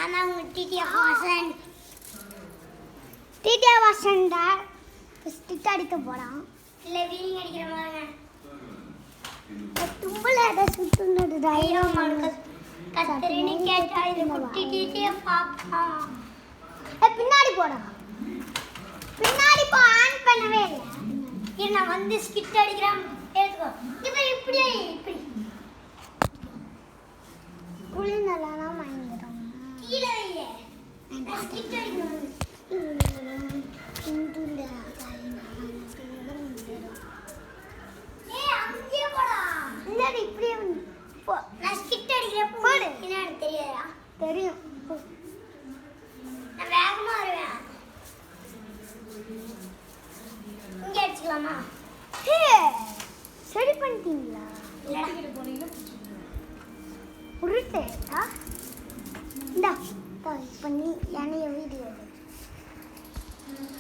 நான் தான் உங்க டிடிஎஃப் வாசன். டிடிஎஃப் வாசன்டா ஸ்டிக் அடிக்க போறான். இல்ல வீலிங் அடிக்கிற மாதிரிங்க. தும்பல அத சுத்துனது தைரியம் மனுக்கு கத்தரினி கேட்டா இது குட்டி டிடிஎஃப் பாப்பா. பின்னாடி போடா. பின்னாடி போ ஆன் பண்ணவே இல்ல. இரு நான் வந்து ஸ்கிட் அடிக்கிறேன். எடுத்துக்கோ. இப்படி இப்படி. குளி நல்லா மைங்கறோம். கீழ வையே. நான் ஸ்கிட் அடிக்கணும். இந்துல கைனா. ஏய் அங்கே போடா. இல்ல இப்படியே போ. நான் ஸ்கிட் அடிக்கிறேன் போடு. என்ன எனக்கு தெரியாதா? தெரியும். நான் வேகமா வருவேன். இங்க அடிச்சுக்கலாமா? ஹே சரி பண்ணிட்டீங்களா? இல்லடா கிட்ட போறீங்க. உருட்டேடா. இந்தா பண்ணி என்னைய வீடியோ